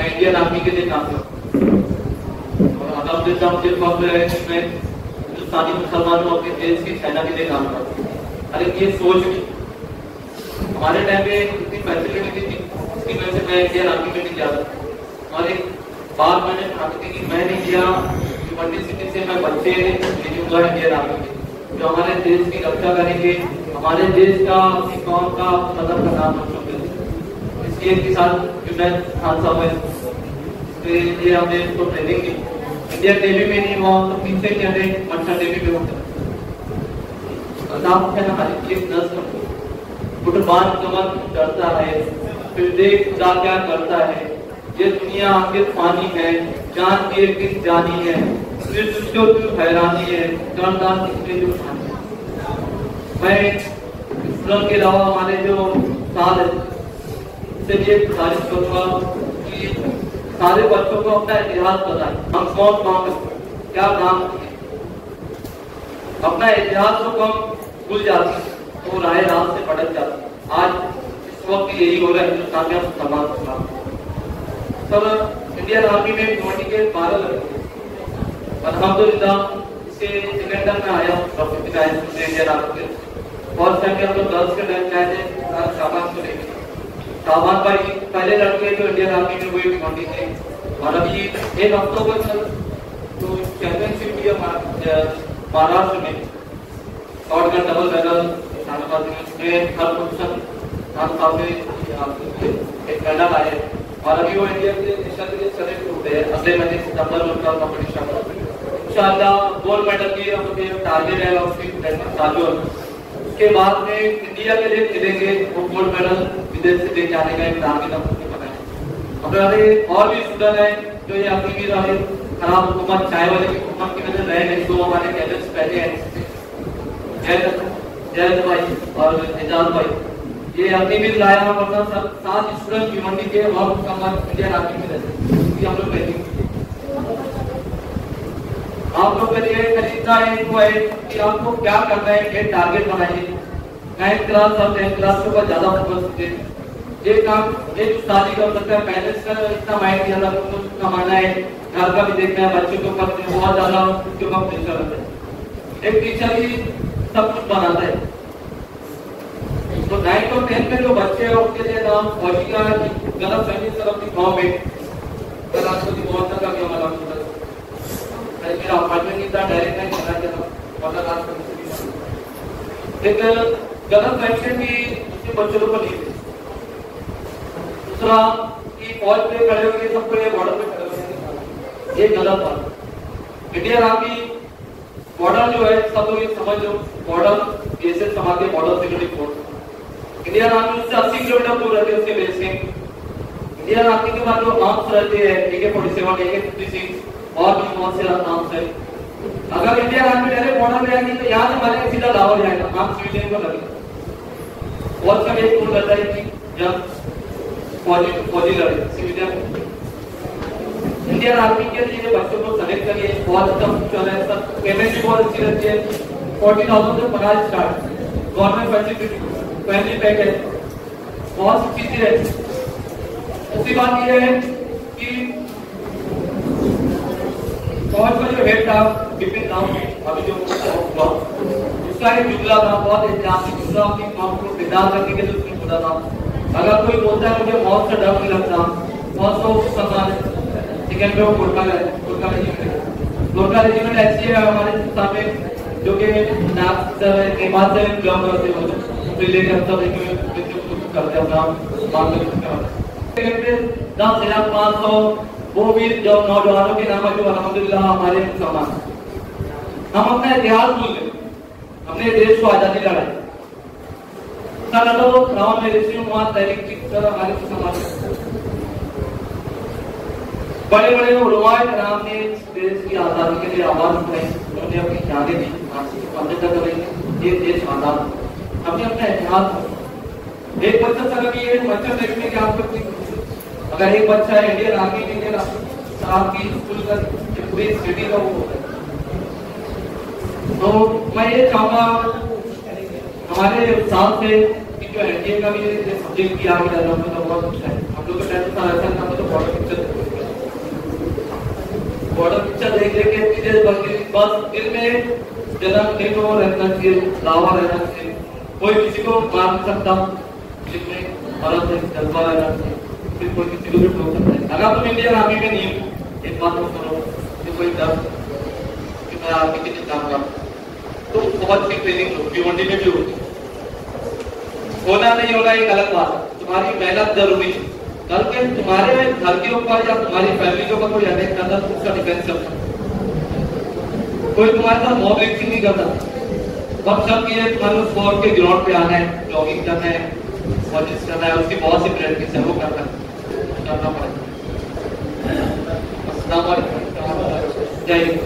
मैं Indian army के लिए काम करता हूँ और अलहमदुलिल्लाह मुझे फख्र है कि मैं हिंदुस्तानी मुसलमानों अपने देश की सेना के लिए काम करता हूँ। अरे ये सोच भी हमारे टाइम पे इतनी फैसिलिटी नहीं थी, इसकी वजह से मैं इंडियन आर्मी में नहीं जा रहा। और एक बात मैंने ठानी थी कि मैं नहीं गया यूनिवर्सिटी से मैं बच्चे भेजूंगा इंडियन आर्मी में जो हमारे देश की रक्षा करेंगे, हमारे देश का अपनी कौम का मदद का नाम रोशन करेंगे। इसलिए के साथ जो मैं खान साहब है ये हमने इसको ट्रेनिंग दी। इंडियन नेवी में नहीं हुआ तो पीछे क्या है मर्चेंट नेवी में होता नाम है ना हमारी एक नस्ल फुटबॉल कमर डरता है, फिर देख खुदा क्या करता है, ये दुनिया आखिर फानी है, जान की एक दिन जानी है, फिर तुझको क्यों हैरानी है, करदार किसने जो ठानी है। मैं इस्लाम के अलावा हमारे जो साल है इससे ये गुजारिश करूंगा कि सारे बच्चों को अपना इतिहास बताएं। हम कौन काम क्या काम अपना इतिहास को कम भूल जाते हैं तो राय रात से भटक जाते। आज इस वक्त यही हो रहा है हिंदुस्तान में मुसलमान सब इंडियन आर्मी में 20 के 12 लड़के अल्हम्दुलिल्लाह इसके सिलेंडर में आया इंडियन आर्मी के फर्स्ट टाइम हम लोग गर्ल्स के टाइम गए थे शाबाश को लेकर। शाबाश भाई पहले लड़के जो इंडियन आर्मी में हुए 20 के और अभी एक हफ्तों को तो चैंपियनशिप भी महाराष्ट्र में शॉर्ट गन डबल बैरल हर पोजीशन एक मेडल आए और अभी वो इंडिया के नेशनल के लिए सेलेक्ट होते हैं। अगले महीने सितंबर में उनका कॉम्पिटिशन इंशाल्लाह गोल्ड मेडल की हम लोग टारगेट है उसकी प्रैक्टिस चालू है। उसके बाद में इंडिया के लिए खेलेंगे वो गोल्ड मेडल विदेश से लेके आने का एक टारगेट हम लोग बनाए। हमारे और भी स्टूडेंट है जो ये अपनी भी रहे खराब हुकूमत चाय वाले की हुकूमत की वजह रहे नहीं। दो हमारे कैडेट्स पहले हैं जयंत भाई और एजाज भाई, ये अपनी भी लाया वरना सब 7 स्टूडेंट भिवंडी के और इंडियन आर्मी में रहते हम लोग ट्रेनिंग आप लोग के लिए खरीदना है इनको है कि आपको क्या करना है, एक टारगेट बनाइए। 9th क्लास और 10th क्लास के ऊपर ज्यादा फोकस कीजिए। ये काम एक शादी कर सकता है, पेरेंट्स का इतना माइंड ज्यादा कुछ कमाना है, घर का भी देखना है, बच्चों के ऊपर बहुत ज्यादा उनके ऊपर प्रेशर रहता है। एक टीचर ही सब कुछ बनाता है। तो 9th और 10th में जो बच्चे हैं उनके लिए नाम फौजी का गलत फहमी सर अपनी गाँव में राष्ट्रपति बहुत का भी हमारा मेरा अपार्टमेंट नहीं था डायरेक्ट नहीं चला गया मतलब राष्ट्रपति एक गलत फहमी भी उसके बच्चों को नहीं थी। दूसरा कि फौज पे खड़े होंगे सबको ये बॉर्डर पे खड़े होंगे, ये गलत बात। इंडियन आर्मी बॉर्डर जो है सब लोग ये समझ लो बॉर्डर एसएस समाज के border security force Indian army उससे 80 किलोमीटर दूर रहते हैं उसके बेस कैंप। इंडियन आर्मी के बाद जो आर्म्स रहते हैं AK-47 AK-56 और भी बहुत से आर्म्स है। अगर इंडियन आर्मी डायरेक्ट बॉर्डर में आएगी तो यहाँ से मारेगा सीधा लाहौर जाएगा, आर्म सिविलियन को लगेगा। फौज का एक रूल रहता है कि जब फौजी लड़े सिविलियन इंडियन आर्मी के लिए बच्चों को सेलेक्ट करिए। फौज सब पेमेंट भी बहुत अच्छी रहती है। 40,000 से 50 start government facility family pack है, बहुत सी चीजें रहती। दूसरी बात यह है कि फौज का जो हेड था बिपिन रावत अभी जो हुआ उसका एक जुमला था बहुत ऐतिहासिक जुमला अपनी कौम को बेदार करने के लिए उसने बोला था। अगर कोई बोलता है मुझे मौत से डर नहीं लगता, मौत तो सम्मान है, लेकिन वो गोरखा रेजिमेंट ऐसी है हमारे हिंदुस्तान में जो कि नेपाल से बिलोंग करते हैं लेकर सब करते हैं 500 वो भी जो नौजवानों के नाम है जो अल्हम्दुलिल्लाह हमारे मुसलमान हम अपना इतिहास भूल गए, हमने देश को आजादी लड़ाई रावण में ऋषि कुमार तहरीक की तरह हमारे मुसलमान बड़े बड़े उलमाए कराम ने देश की आजादी के लिए आवाज उठाई, उन्होंने अपनी जानें दी। ये देश आजाद हमने अपना इतिहास एक बच्चा सर ये बच्चा देखने की आपको अगर एक बच्चा है इंडियन आर्मी इंडियन आपकी स्कूल का पूरी सिटी का वो होता है। तो मैं ये चाहूंगा हमारे साथ से कि जो एनडीए का भी सब्जेक्ट किया गया है बहुत अच्छा है। हम लोग का टाइम था ऐसा था तो बहुत लेके सीधे बस दिल में जन्मदिन हो रहना चाहिए, लावा रहना चाहिए, कोई किसी को मार नहीं सकता, दिल में मरद है जज्बा रहना चाहिए, फिर कोई किसी को भी ठोक सकता है। अगर तुम इंडियन आर्मी में नहीं हो, एक बात तो करो कि कोई डर कि मैं आर्मी के लिए काम करूँ, तो बहुत सी ट्रेनिंग होती है, भिवंडी में भी होती है। होना नहीं होना एक अलग बात है, तुम्हारी मेहनत जरूरी है। कल के तुम्हारे घर के ऊपर या तुम्हारी फैमिली के ऊपर कोई अटैक करता है तो उसका डिफेंस करता, कोई तुम्हारे साथ मॉब लिंचिंग नहीं करता। वक्त सब की है तुम्हारे स्पोर्ट के ग्राउंड पे आना है, जॉगिंग करना है, वर्जिश करना है, उसकी बहुत सी प्रैक्टिस है, वो करना पड़ेगा। अस्सलाम वालेकुम, जय हिंद।